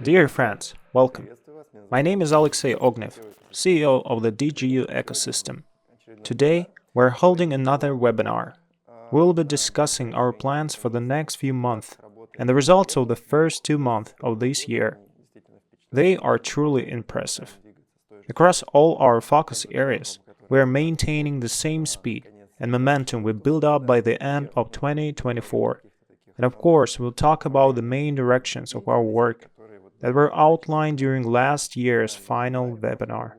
Dear friends, welcome. My name is Alexey Ognev, CEO of the DigiU ecosystem. Today, we're holding another webinar. We'll be discussing our plans for the next few months and the results of the first 2 months of this year. They are truly impressive. Across all our focus areas, we are maintaining the same speed and momentum we built up by the end of 2024. And of course, we'll talk about the main directions of our work that were outlined during last year's final webinar.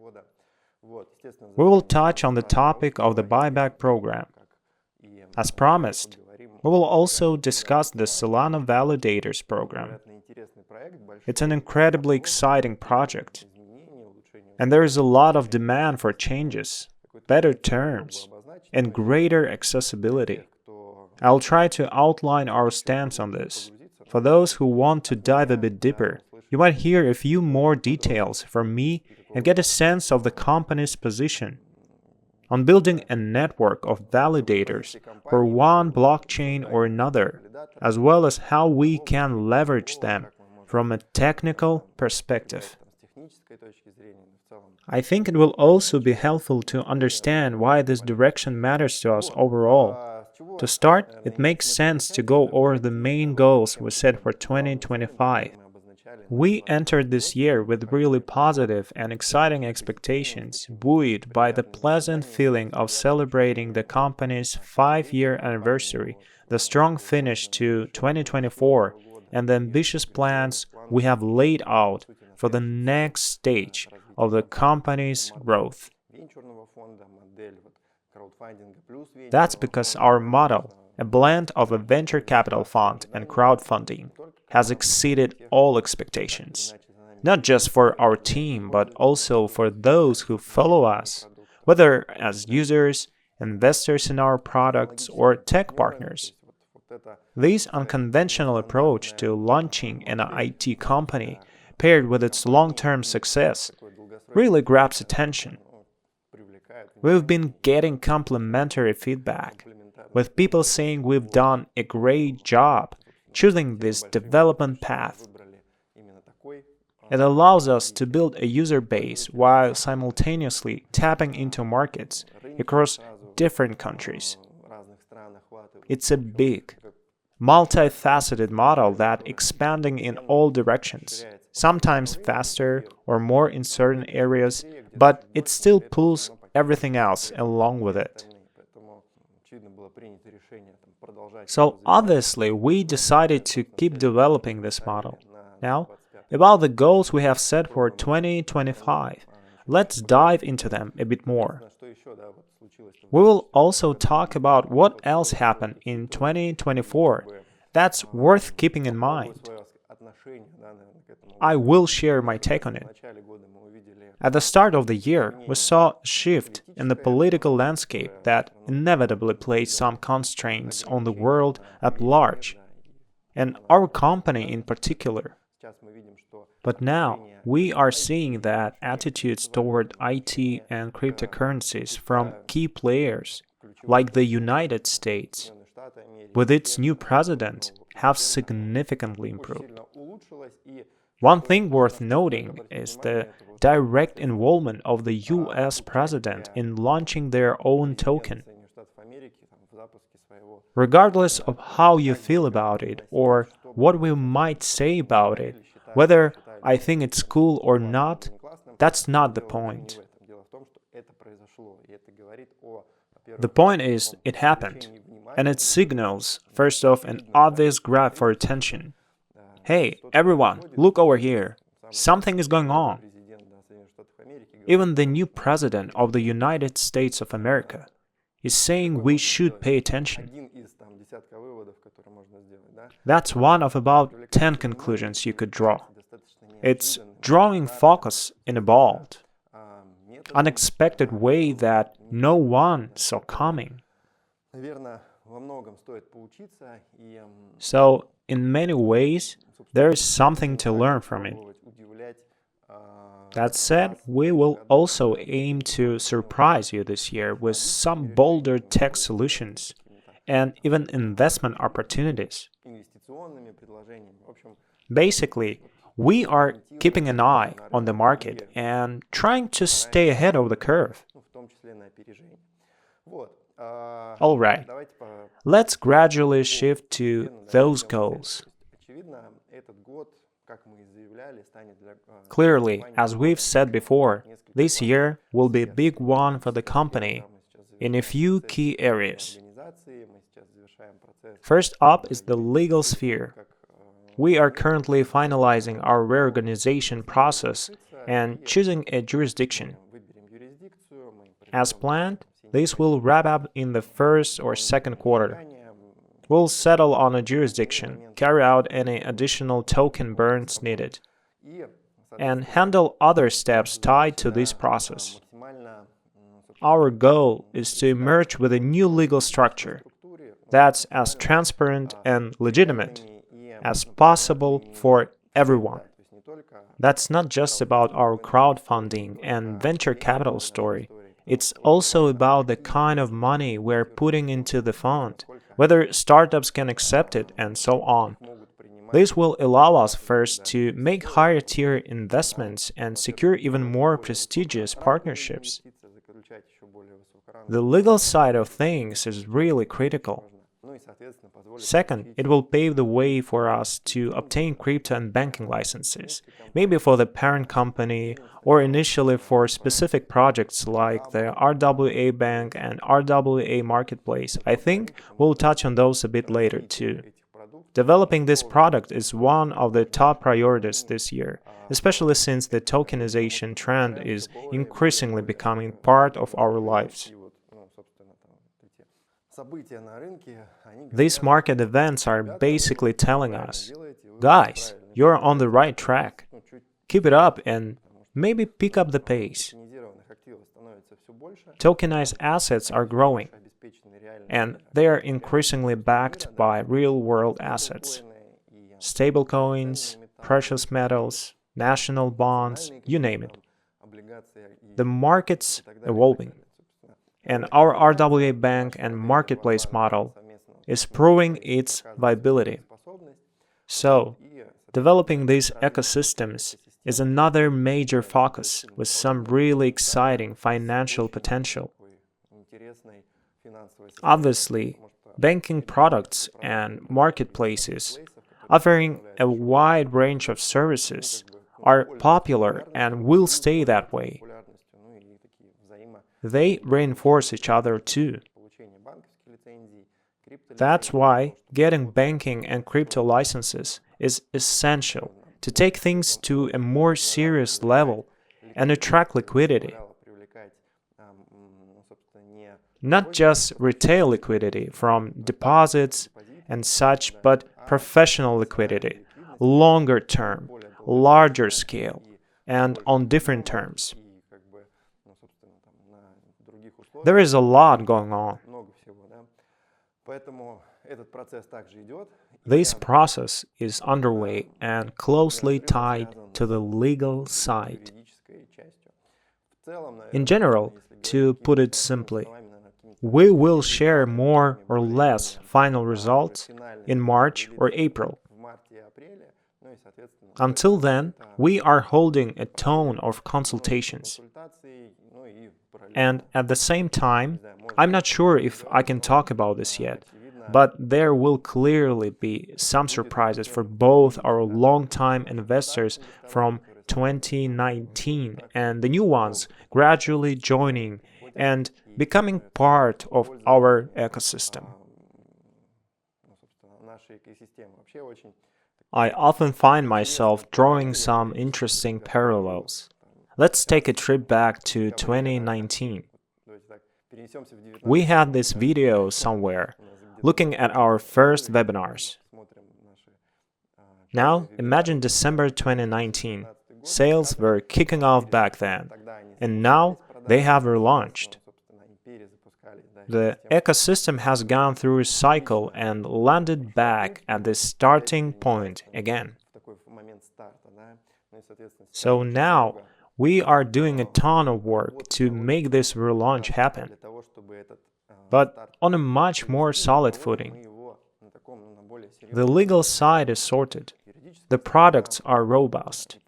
We will touch on the topic of the buyback program. As promised, we will also discuss the Solana Validators program. It's an incredibly exciting project, and there is a lot of demand for changes, better terms, and greater accessibility. I'll try to outline our stance on this. For those who want to dive a bit deeper, you might hear a few more details from me and get a sense of the company's position on building a network of validators for one blockchain or another, as well as how we can leverage them from a technical perspective. I think it will also be helpful to understand why this direction matters to us overall. To start, it makes sense to go over the main goals we set for 2025. We entered this year with really positive and exciting expectations, buoyed by the pleasant feeling of celebrating the company's 5-year anniversary, the strong finish to 2024, and the ambitious plans we have laid out for the next stage of the company's growth. That's because our model, a blend of a venture capital fund and crowdfunding, has exceeded all expectations, not just for our team, but also for those who follow us, whether as users, investors in our products, or tech partners. This unconventional approach to launching an IT company, paired with its long-term success, really grabs attention. We've been getting complimentary feedback, with people saying we've done a great job choosing this development path. It allows us to build a user base while simultaneously tapping into markets across different countries. It's a big, multifaceted model that's expanding in all directions, sometimes faster or more in certain areas, but it still pulls everything else along with it. So obviously, we decided to keep developing this model. Now, about the goals we have set for 2025, let's dive into them a bit more. We will also talk about what else happened in 2024 that's worth keeping in mind. I will share my take on it. At the start of the year, we saw a shift in the political landscape that inevitably placed some constraints on the world at large, and our company in particular. But now, we are seeing that attitudes toward IT and cryptocurrencies from key players, like the United States, with its new president, have significantly improved. One thing worth noting is the direct involvement of the US president in launching their own token. Regardless of how you feel about it or what we might say about it, whether I think it's cool or not, that's not the point. The point is, it happened, and it signals, first off, an obvious grab for attention. Hey, everyone, look over here. Something is going on. Even the new president of the United States of America is saying we should pay attention. That's one of about 10 conclusions you could draw. It's drawing focus in a bold, unexpected way that no one saw coming. So, in many ways, there is something to learn from it. That said, we will also aim to surprise you this year with some bolder tech solutions and even investment opportunities. Basically, We are keeping an eye on the market and trying to stay ahead of the curve. Alright, let's gradually shift to those goals. Clearly, as we've said before, this year will be a big one for the company in a few key areas. First up is the legal sphere. We are currently finalizing our reorganization process and choosing a jurisdiction. As planned, this will wrap up in the first or second quarter. We'll settle on a jurisdiction, carry out any additional token burns needed, and handle other steps tied to this process. Our goal is to emerge with a new legal structure that's as transparent and legitimate as possible for everyone. That's not just about our crowdfunding and venture capital story. It's also about the kind of money we're putting into the fund, whether startups can accept it, and so on. This will allow us first to make higher-tier investments and secure even more prestigious partnerships. The legal side of things is really critical. Second, it will pave the way for us to obtain crypto and banking licenses, maybe for the parent company or initially for specific projects like the RWA Bank and RWA Marketplace. I think we'll touch on those a bit later too. Developing this product is one of the top priorities this year, especially since the tokenization trend is increasingly becoming part of our lives. These market events are basically telling us, guys, you're on the right track. Keep it up and maybe pick up the pace. Tokenized assets are growing, and they are increasingly backed by real-world assets. Stablecoins, precious metals, national bonds, you name it. The market's evolving, and our RWA Bank and Marketplace model is proving its viability. So, developing these ecosystems is another major focus with some really exciting financial potential. Obviously, banking products and marketplaces offering a wide range of services are popular and will stay that way. They reinforce each other too. That's why getting banking and crypto licenses is essential to take things to a more serious level and attract liquidity. Not just retail liquidity from deposits and such, but professional liquidity, longer term, larger scale, and on different terms. There is a lot going on. This process is underway and closely tied to the legal side. In general, to put it simply, we will share more or less final results in March or April. Until then, we are holding a tone of consultations. And at the same time, I'm not sure if I can talk about this yet, but there will clearly be some surprises for both our long-time investors from 2019 and the new ones gradually joining and becoming part of our ecosystem. I often find myself drawing some interesting parallels. Let's take a trip back to 2019. We had this video somewhere, looking at our first webinars. Now, imagine December 2019. Sales were kicking off back then, and now they have relaunched. The ecosystem has gone through a cycle and landed back at the starting point again. So now, we are doing a ton of work to make this relaunch happen, but on a much more solid footing. The legal side is sorted. the products are robust,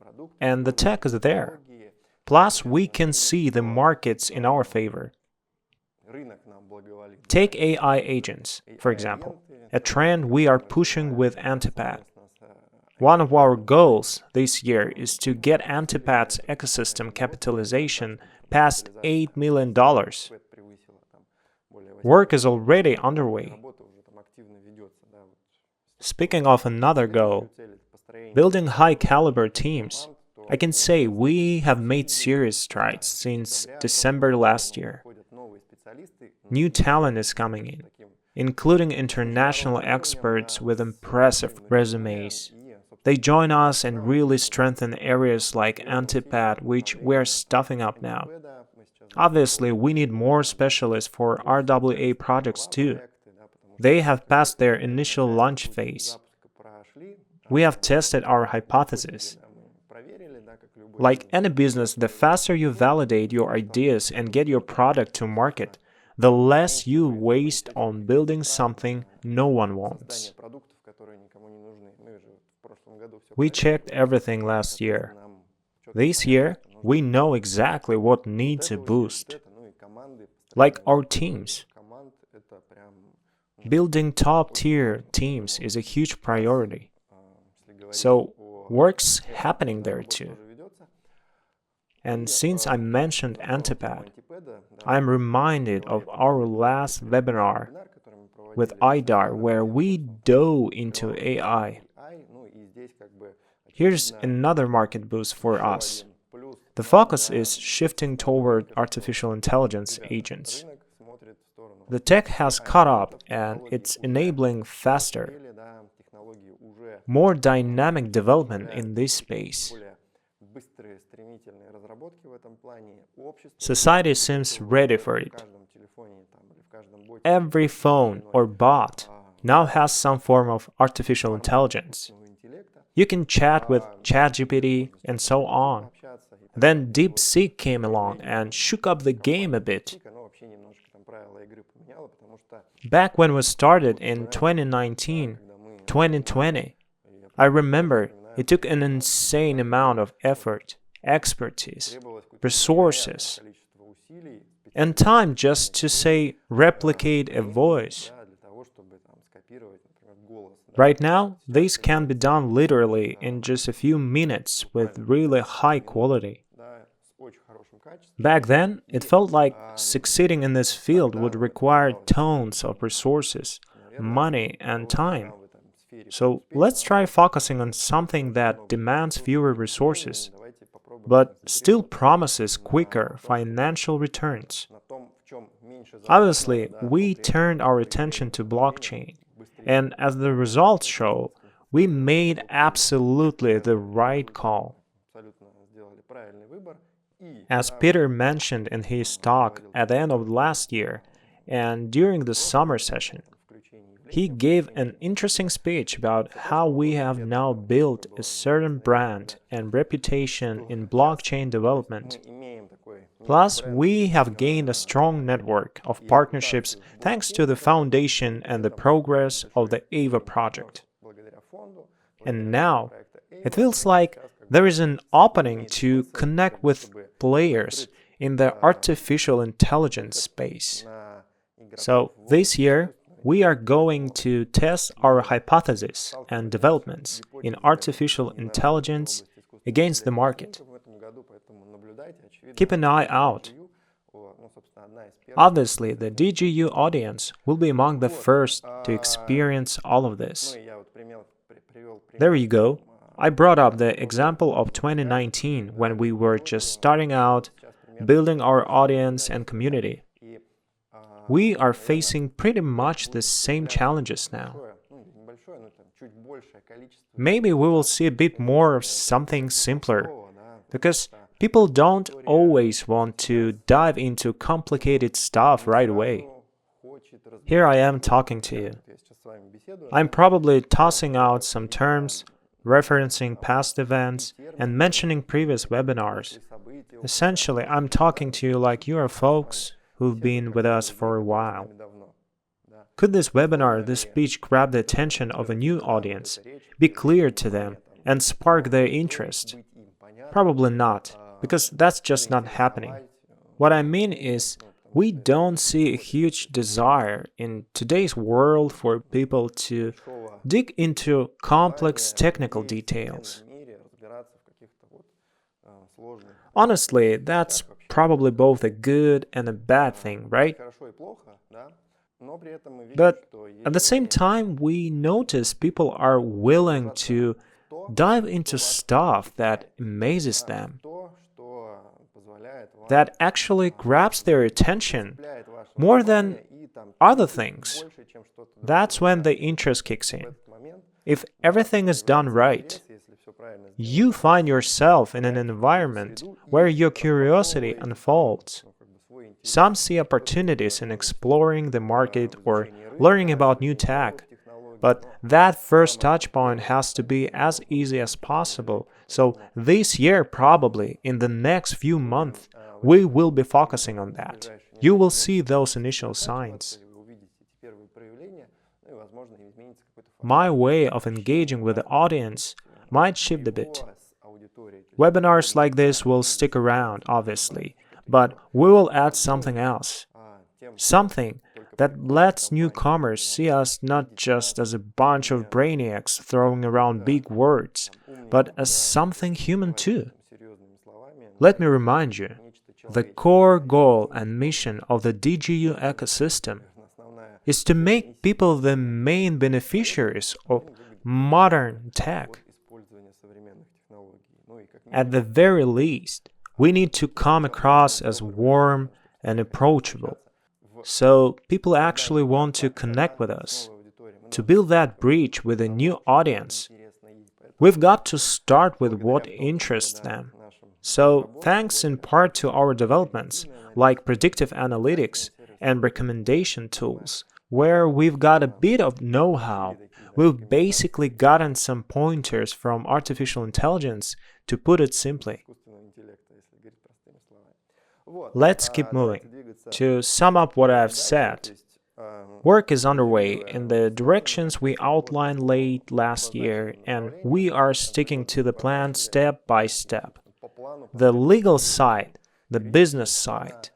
and the tech is there. Plus, we can see the markets in our favor. Take AI agents, for example, a trend we are pushing with Antipad. One of our goals this year is to get Antipad's ecosystem capitalization past $8 million. Work is already underway. Speaking of another goal, building high-caliber teams, I can say we have made serious strides since December last year. New talent is coming in, including international experts with impressive resumes. They join us and really strengthen areas like Antipad, which we're stuffing up now. Obviously, we need more specialists for RWA projects too. They have passed their initial launch phase. We have tested our hypothesis. Like any business, the faster you validate your ideas and get your product to market, the less you waste on building something no one wants. We checked everything last year. This year, we know exactly what needs a boost. Like our teams. Building top-tier teams is a huge priority. So, work's happening there too. And since I mentioned Antipad, I'm reminded of our last webinar with IDAR where we dove into AI. Here's another market boost for us. The focus is shifting toward artificial intelligence agents. The tech has caught up and it's enabling faster, more dynamic development in this space. Society seems ready for it. Every phone or bot now has some form of artificial intelligence. You can chat with ChatGPT and so on. Then DeepSeek came along and shook up the game a bit. Back when we started in 2019, 2020, I remember it took an insane amount of effort, expertise, resources, and time just to say replicate a voice. Right now, this can be done literally in just a few minutes with really high quality. Back then, it felt like succeeding in this field would require tons of resources, money, and time. So let's try focusing on something that demands fewer resources, but still promises quicker financial returns. Obviously, we turned our attention to blockchain, and as the results show, we made absolutely the right call. As Peter mentioned in his talk at the end of last year and during the summer session, he gave an interesting speech about how we have now built a certain brand and reputation in blockchain development. Plus, we have gained a strong network of partnerships thanks to the foundation and the progress of the AVA project. And now, it feels like there is an opening to connect with players in the artificial intelligence space. So, this year, we are going to test our hypothesis and developments in artificial intelligence against the market. Keep an eye out. Obviously, the DigiU audience will be among the first to experience all of this. There you go. I brought up the example of 2019 when we were just starting out, building our audience and community. We are facing pretty much the same challenges now. Maybe we will see a bit more of something simpler, because people don't always want to dive into complicated stuff right away. Here I am talking to you. I'm probably tossing out some terms, referencing past events, and mentioning previous webinars. Essentially, I'm talking to you like you are folks who've been with us for a while. Could this webinar, this speech grab the attention of a new audience, be clear to them, and spark their interest? Probably not, because that's just not happening. What I mean is, we don't see a huge desire in today's world for people to dig into complex technical details. Honestly, that's probably both a good and a bad thing, right? But at the same time, we notice people are willing to dive into stuff that amazes them, that actually grabs their attention more than other things. That's when the interest kicks in. If everything is done right, you find yourself in an environment where your curiosity unfolds. Some see opportunities in exploring the market or learning about new tech, but that first touch point has to be as easy as possible. So this year, probably in the next few months, we will be focusing on that. You will see those initial signs. My way of engaging with the audience might shift a bit. Webinars like this will stick around, obviously, but we will add something else. Something that lets newcomers see us not just as a bunch of brainiacs throwing around big words, but as something human too. Let me remind you, the core goal and mission of the DigiU ecosystem is to make people the main beneficiaries of modern tech. At the very least, we need to come across as warm and approachable, so people actually want to connect with us. To build that bridge with a new audience, we've got to start with what interests them. So, thanks in part to our developments, like predictive analytics and recommendation tools, where we've got a bit of know-how, we've basically gotten some pointers from artificial intelligence, to put it simply. Let's keep moving. To sum up what I've said, work is underway in the directions we outlined late last year, and we are sticking to the plan step by step. The legal side, the business side,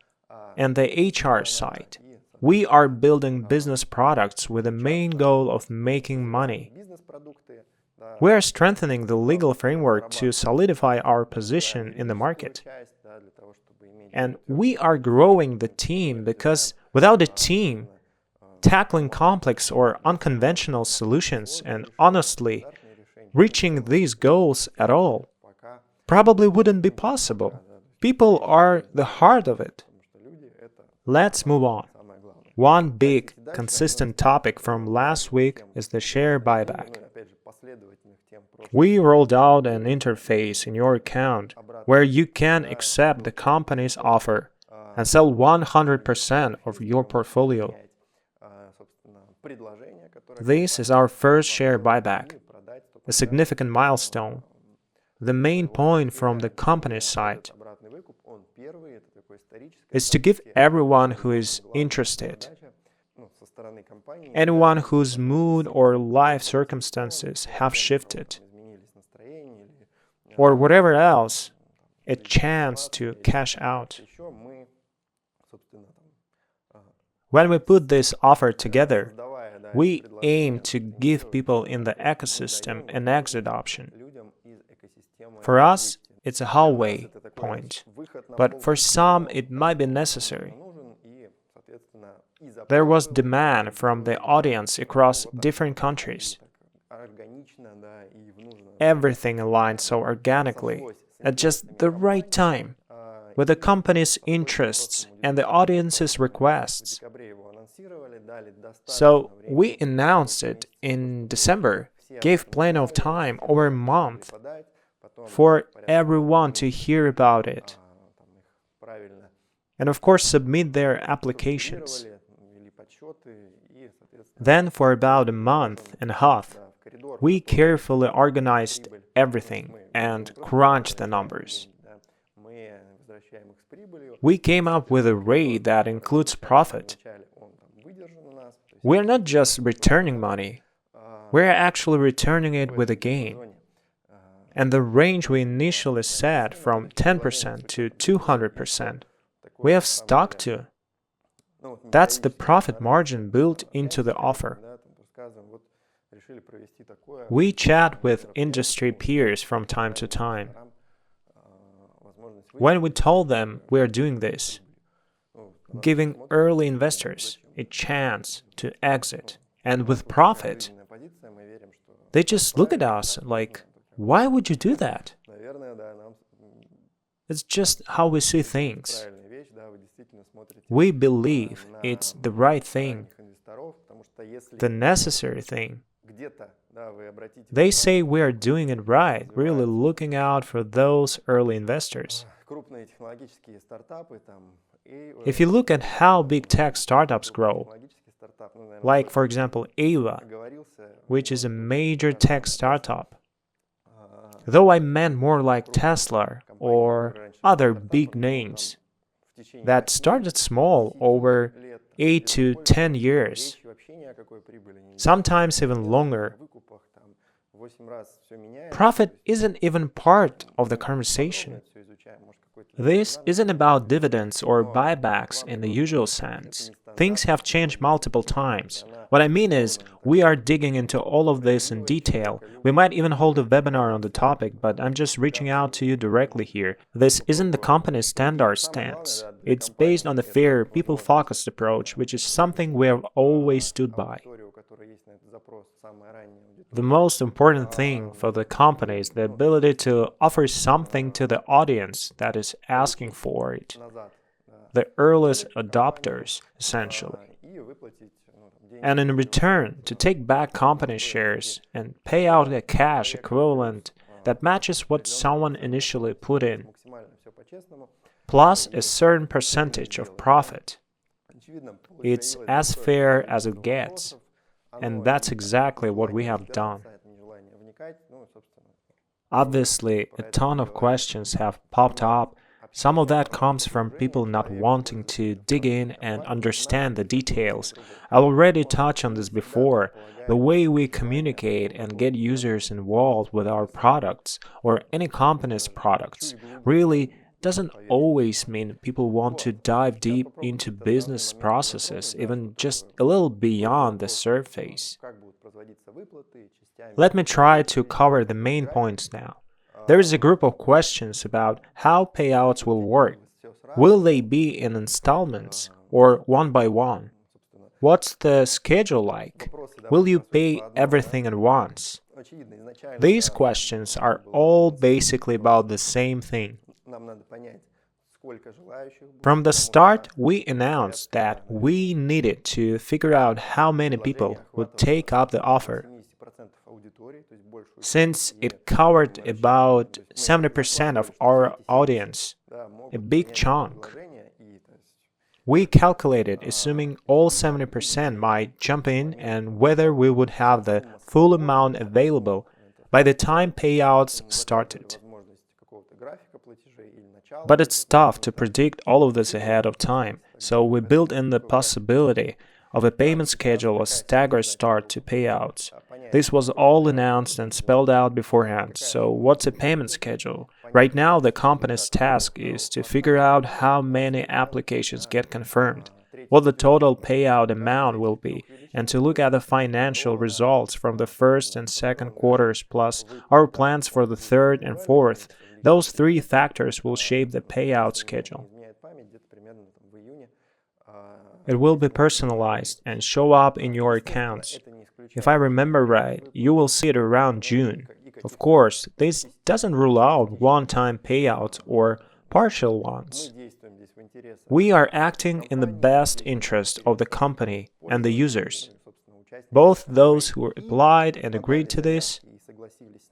and the HR side. We are building business products with the main goal of making money. We are strengthening the legal framework to solidify our position in the market. And we are growing the team because without a team, tackling complex or unconventional solutions and honestly reaching these goals at all probably wouldn't be possible. People are the heart of it. Let's move on. One big, consistent topic from last week is the share buyback. We rolled out an interface in your account where you can accept the company's offer and sell 100% of your portfolio. This is our first share buyback, a significant milestone. The main point from the company's side is to give everyone who is interested, anyone whose mood or life circumstances have shifted, or whatever else, a chance to cash out. When we put this offer together, we aim to give people in the ecosystem an exit option. For us, it's a halfway point, but for some it might be necessary. There was demand from the audience across different countries. Everything aligned so organically, at just the right time, with the company's interests and the audience's requests. So we announced it in December, gave plenty of time, over a month, for everyone to hear about it. And of course submit their applications. Then for about a month and a half, we carefully organized everything and crunched the numbers. We came up with a rate that includes profit. We're not just returning money, we're actually returning it with a gain. And the range we initially set from 10% to 200%, we have stuck to. That's the profit margin built into the offer. We chat with industry peers from time to time. When we told them we are doing this, giving early investors a chance to exit and with profit, they just look at us like, why would you do that? It's just how we see things. We believe it's the right thing, the necessary thing. They say we are doing it right, really looking out for those early investors. If you look at how big tech startups grow, like for example Ava, which is a major tech startup, though I meant more like Tesla or other big names that started small over 8 to 10 years, sometimes even longer. Profit isn't even part of the conversation. This isn't about dividends or buybacks in the usual sense. Things have changed multiple times. What I mean is, we are digging into all of this in detail. We might even hold a webinar on the topic, but I'm just reaching out to you directly here. This isn't the company's standard stance. It's based on the fair, people-focused approach, which is something we have always stood by. The most important thing for the company is the ability to offer something to the audience that is asking for it. The earliest adopters, essentially. And in return, to take back company shares and pay out a cash equivalent that matches what someone initially put in, plus a certain percentage of profit. It's as fair as it gets, and that's exactly what we have done. Obviously, a ton of questions have popped up. Some of that comes from people not wanting to dig in and understand the details. I already touched on this before. The way we communicate and get users involved with our products or any company's products really doesn't always mean people want to dive deep into business processes, even just a little beyond the surface. Let me try to cover the main points now. There is a group of questions about how payouts will work. Will they be in installments or one by one? What's the schedule like? Will you pay everything at once? These questions are all basically about the same thing. From the start, we announced that we needed to figure out how many people would take up the offer. Since it covered about 70% of our audience, a big chunk, we calculated assuming all 70% might jump in and whether we would have the full amount available by the time payouts started. But it's tough to predict all of this ahead of time, so we built in the possibility of a payment schedule or staggered start to payouts. This was all announced and spelled out beforehand. So what's a payment schedule? Right now, the company's task is to figure out how many applications get confirmed, what the total payout amount will be, and to look at the financial results from the first and second quarters plus our plans for the third and fourth. Those three factors will shape the payout schedule. It will be personalized and show up in your accounts. If I remember right, you will see it around June. Of course, this doesn't rule out one-time payouts or partial ones. We are acting in the best interest of the company and the users, both those who applied and agreed to this,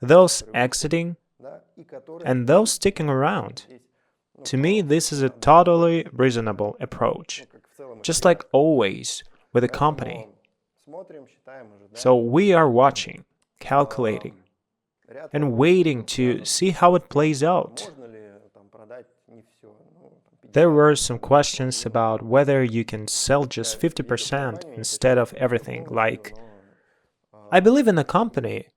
those exiting, and those sticking around. To me, this is a totally reasonable approach, just like always with a company. So we are watching, calculating, and waiting to see how it plays out. There were some questions about whether you can sell just 50% instead of everything, like, I believe in the company,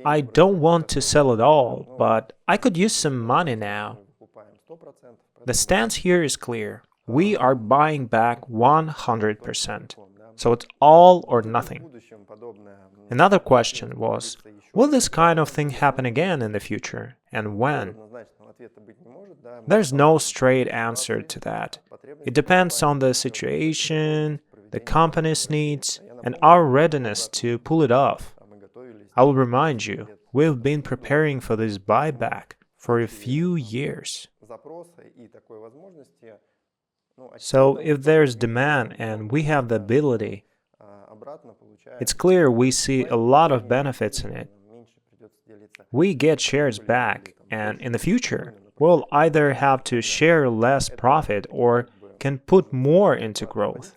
I don't want to sell it all, but I could use some money now. The stance here is clear. We are buying back 100%. So it's all or nothing. Another question was, will this kind of thing happen again in the future, and when? There's no straight answer to that. It depends on the situation, the company's needs, and our readiness to pull it off. I will remind you, we've been preparing for this buyback for a few years. So if there's demand and we have the ability, it's clear we see a lot of benefits in it. We get shares back, and in the future, we'll either have to share less profit or can put more into growth.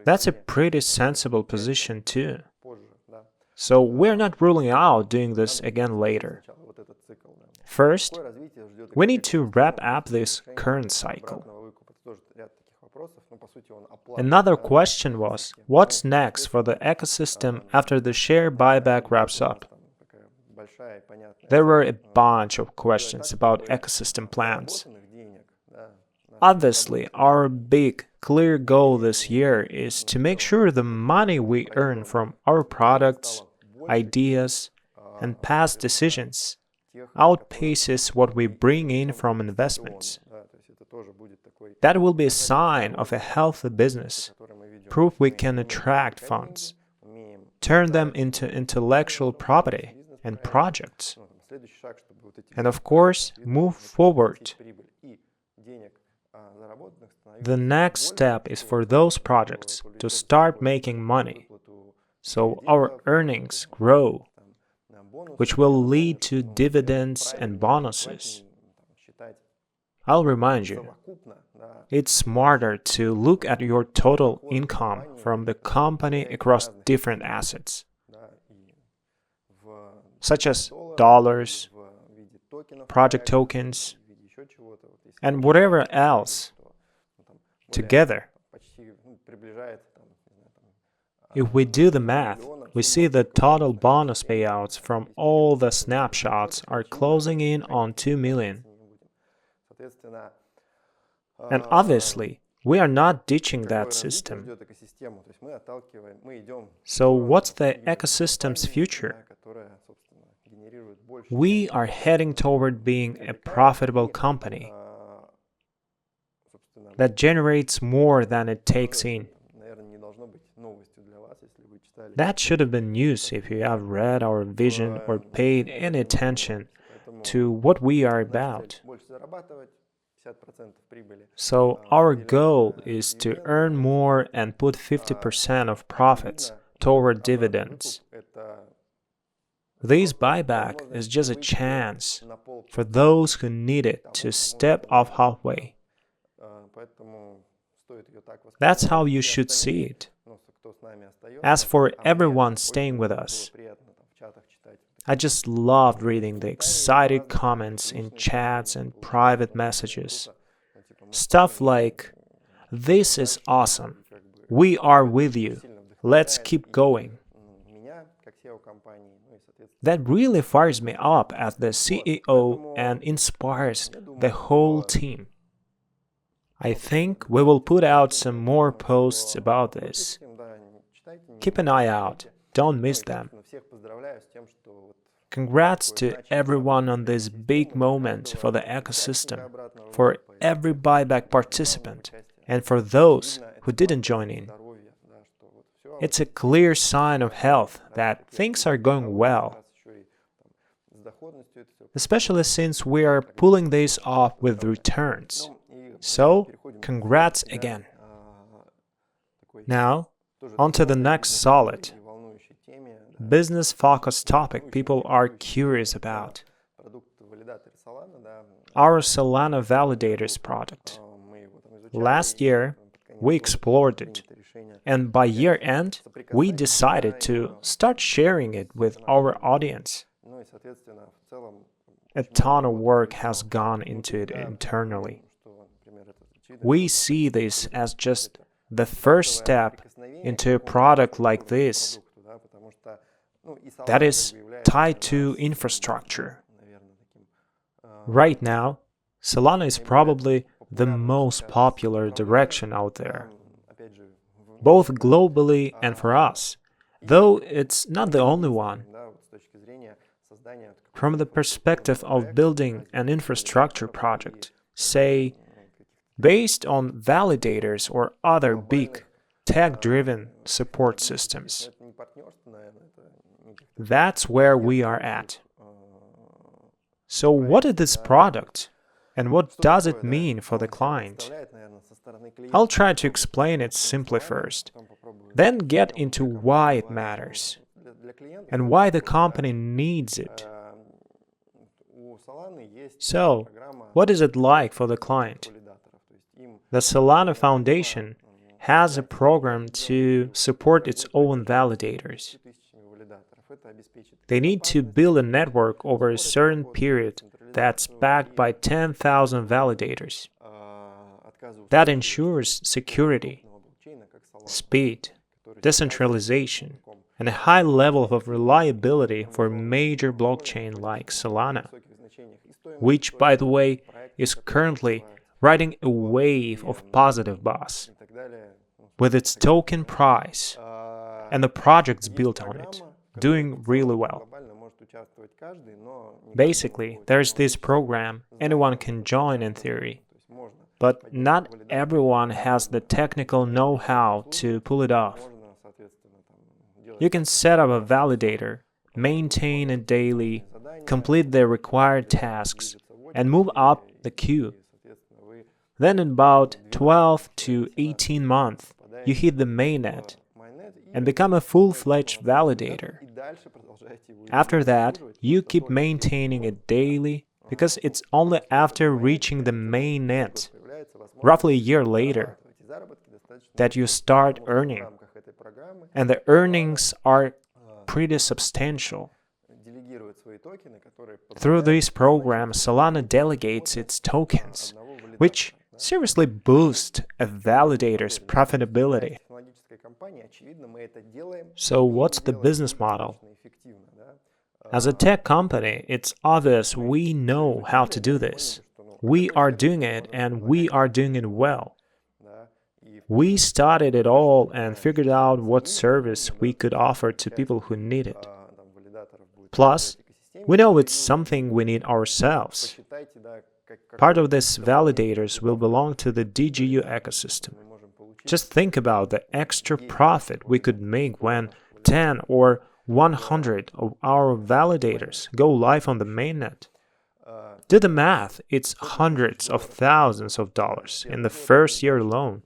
That's a pretty sensible position too. So we're not ruling out doing this again later. First, we need to wrap up this current cycle. Another question was, what's next for the ecosystem after the share buyback wraps up? There were a bunch of questions about ecosystem plans. Obviously, our big, clear goal this year is to make sure the money we earn from our products, ideas, and past decisions outpaces what we bring in from investments. That will be a sign of a healthy business, proof we can attract funds, turn them into intellectual property and projects, and of course, move forward. The next step is for those projects to start making money, so our earnings grow, which will lead to dividends and bonuses. I'll remind you, it's smarter to look at your total income from the company across different assets, such as dollars, project tokens, and whatever else, together. If we do the math, we see the total bonus payouts from all the snapshots are closing in on 2 million. And obviously, we are not ditching that system. So what's the ecosystem's future? We are heading toward being a profitable company that generates more than it takes in. That should have been news if you have read our vision or paid any attention to what we are about. So our goal is to earn more and put 50% of profits toward dividends. This buyback is just a chance for those who need it to step off halfway. That's how you should see it. As for everyone staying with us, I just loved reading the excited comments in chats and private messages. Stuff like, "This is awesome. We are with you. Let's keep going." That really fires me up as the CEO and inspires the whole team. I think we will put out some more posts about this. Keep an eye out. Don't miss them. Congrats to everyone on this big moment for the ecosystem, for every buyback participant, and for those who didn't join in. It's a clear sign of health that things are going well, especially since we are pulling this off with returns. So, congrats again. Now, on to the next solid, business-focused topic people are curious about. Our Solana Validators product. Last year, we explored it, and by year end, we decided to start sharing it with our audience. A ton of work has gone into it internally. We see this as just the first step into a product like this. that is tied to infrastructure. Right now, Solana is probably the most popular direction out there, both globally and for us, though it's not the only one. From the perspective of building an infrastructure project, say, based on validators or other big tech-driven support systems, that's where we are at. So what is this product, and what does it mean for the client? I'll try to explain it simply first, then get into why it matters, and why the company needs it. So, what is it like for the client? The Solana Foundation has a program to support its own validators. They need to build a network over a certain period that's backed by 10,000 validators. That ensures security, speed, decentralization, and a high level of reliability for a major blockchain like Solana, which, by the way, is currently riding a wave of positive buzz, with its token price and the projects built on it doing really well. Basically, there's this program anyone can join in theory, but not everyone has the technical know-how to pull it off. You can set up a validator, maintain it daily, complete the required tasks, and move up the queue. Then in about 12 to 18 months, you hit the mainnet and become a full-fledged validator. After that, you keep maintaining it daily because it's only after reaching the mainnet, roughly a year later, that you start earning. And the earnings are pretty substantial. Through this program, Solana delegates its tokens, which seriously boost a validator's profitability. So what's the business model? As a tech company, it's obvious we know how to do this. We are doing it, and we are doing it well. We studied it all and figured out what service we could offer to people who need it. Plus, we know it's something we need ourselves. Part of these validators will belong to the DigiU ecosystem. Just think about the extra profit we could make when 10 or 100 of our validators go live on the mainnet. Do the math, it's hundreds of thousands of dollars in the first year alone.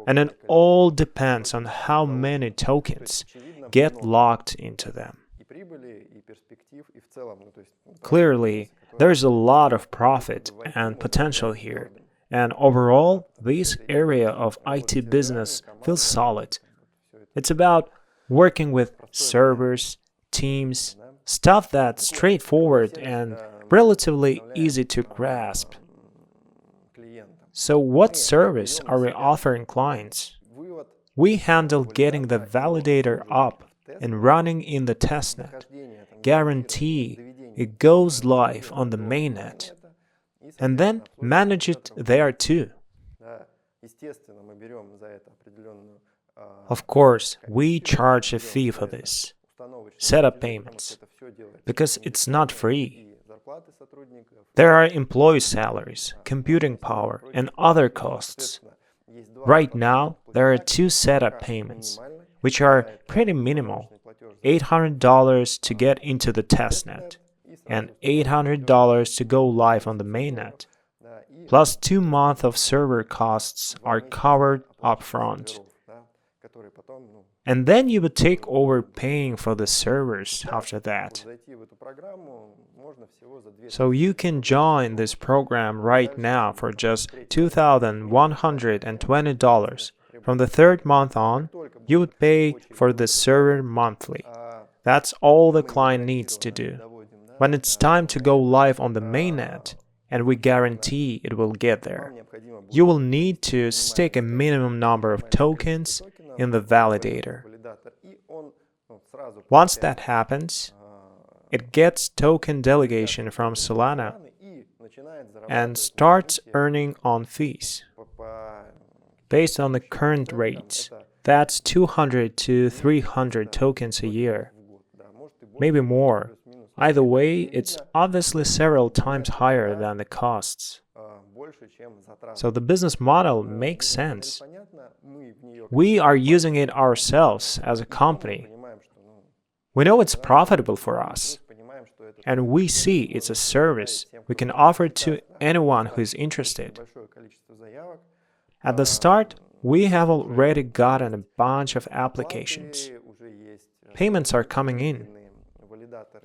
And it all depends on how many tokens get locked into them. Clearly, there's a lot of profit and potential here, and overall, this area of IT business feels solid. It's about working with servers, teams, stuff that's straightforward and relatively easy to grasp. So what service are we offering clients? We handle getting the validator up and running in the testnet, guarantee it goes live on the mainnet, and then manage it there too. Of course, we charge a fee for this, setup payments, because it's not free. There are employee salaries, computing power, and other costs. Right now, there are 2 setup payments, which are pretty minimal: $800 to get into the testnet, and $800 to go live on the mainnet. Plus 2 months of server costs are covered upfront. And then you would take over paying for the servers after that. So you can join this program right now for just $2,120. From the 3rd month on, you would pay for the server monthly. That's all the client needs to do. When it's time to go live on the mainnet, and we guarantee it will get there, you will need to stake a minimum number of tokens in the validator. Once that happens, it gets token delegation from Solana and starts earning on fees. Based on the current rates, that's 200 to 300 tokens a year. Maybe more. Either way, it's obviously several times higher than the costs. So the business model makes sense. We are using it ourselves as a company. We know it's profitable for us, and we see it's a service we can offer to anyone who is interested. At the start, we have already gotten a bunch of applications. Payments are coming in,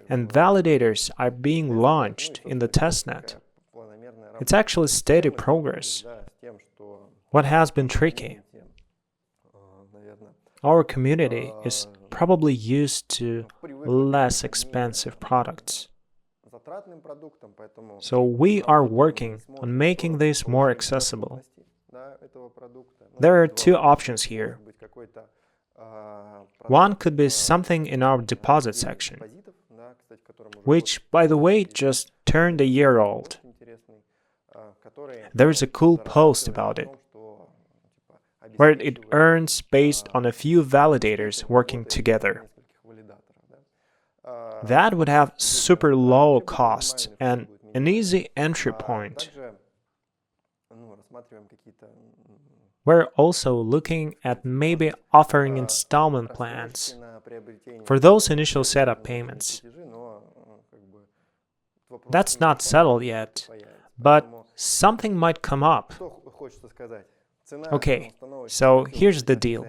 and validators are being launched in the testnet. It's actually steady progress. What has been tricky? Our community is probably used to less expensive products. So we are working on making this more accessible. There are two options here. One could be something in our deposit section, which, by the way, just turned a year old. There is a cool post about it, where it earns based on a few validators working together. That would have super low costs and an easy entry point. We're also looking at maybe offering installment plans for those initial setup payments. That's not settled yet, but something might come up. Okay, so here's the deal.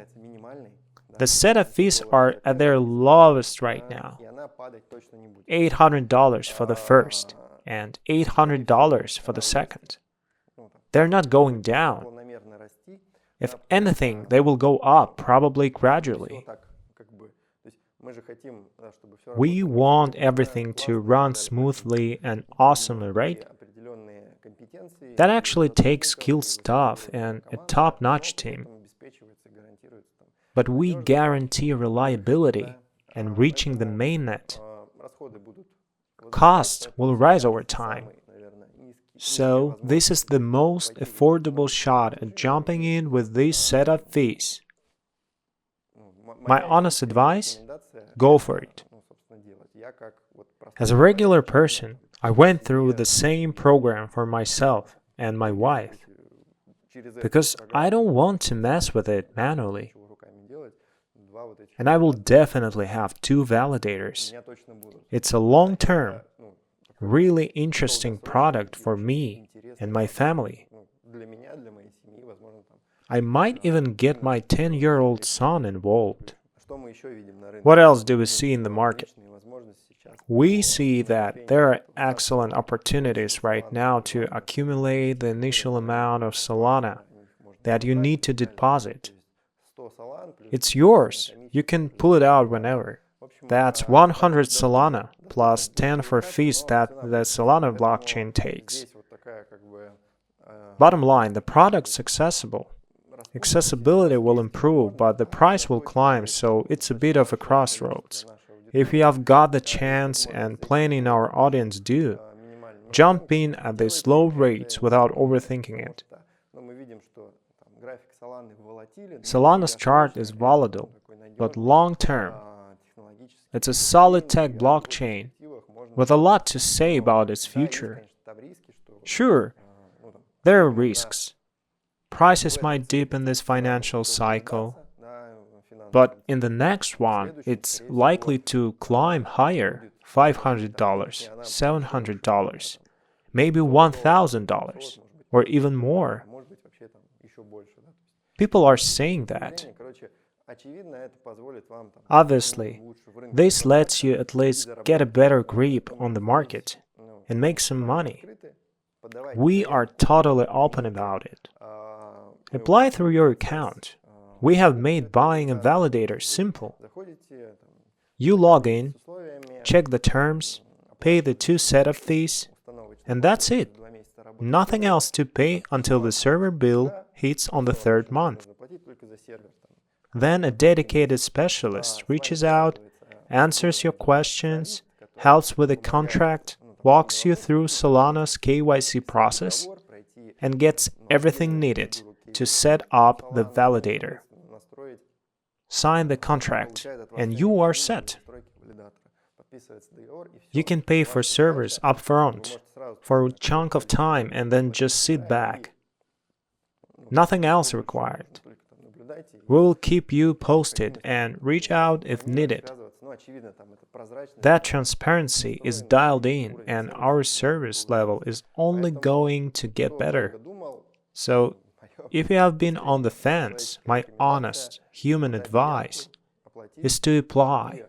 The setup fees are at their lowest right now. $800 for the first and $800 for the second. They're not going down. If anything, they will go up, probably gradually. We want everything to run smoothly and awesomely, right? That actually takes skilled staff and a top-notch team. But we guarantee reliability and reaching the mainnet. Costs will rise over time. So this is the most affordable shot at jumping in with these setup fees. My honest advice? Go for it. As a regular person, I went through the same program for myself and my wife, because I don't want to mess with it manually. And I will definitely have 2 validators. It's a long-term, really interesting product for me and my family. I might even get my 10-year-old son involved. What else do we see in the market? We see that there are excellent opportunities right now to accumulate the initial amount of Solana that you need to deposit. It's yours. You can pull it out whenever. That's 100 Solana plus 10 for fees that the Solana blockchain takes. Bottom line, the product's accessible. Accessibility will improve, but the price will climb, so it's a bit of a crossroads. If you have got the chance, and plenty in our audience do, jump in at these low rates without overthinking it. Solana's chart is volatile, but long-term. It's a solid tech blockchain with a lot to say about its future. Sure, there are risks. Prices might dip in this financial cycle, but in the next one, it's likely to climb higher, $500, $700, maybe $1,000, or even more. People are saying that. Obviously, this lets you at least get a better grip on the market and make some money. We are totally open about it. Apply through your account. We have made buying a validator simple. You log in, check the terms, pay the 2 setup fees, and that's it. Nothing else to pay until the server bill hits on the 3rd month. Then a dedicated specialist reaches out, answers your questions, helps with the contract, walks you through Solana's KYC process, and gets everything needed to set up the validator. Sign the contract, and you are set. You can pay for servers upfront for a chunk of time and then just sit back. Nothing else required. We will keep you posted and reach out if needed. That transparency is dialed in, and our service level is only going to get better. So, if you have been on the fence, my honest, human advice is to apply,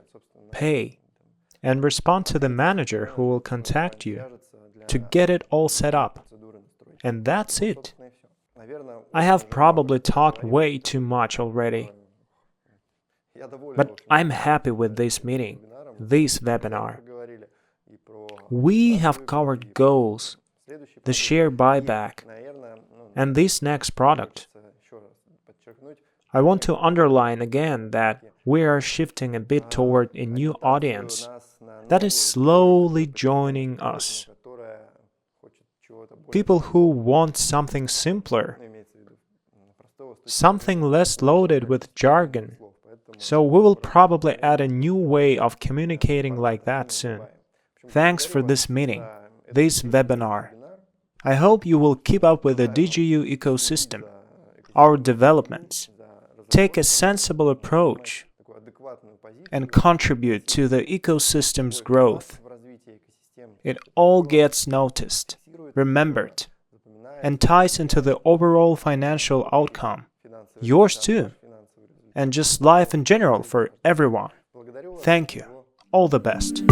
pay, and respond to the manager who will contact you to get it all set up. And that's it. I have probably talked way too much already. But I'm happy with this meeting, this webinar. We have covered goals, the share buyback, and this next product. I want to underline again that we are shifting a bit toward a new audience that is slowly joining us. People who want something simpler, something less loaded with jargon. So we will probably add a new way of communicating like that soon. Thanks for this meeting, this webinar. I hope you will keep up with the DigiU ecosystem, our developments, take a sensible approach, and contribute to the ecosystem's growth. It all gets noticed, remembered, and ties into the overall financial outcome, yours too, and just life in general for everyone. Thank you. All the best.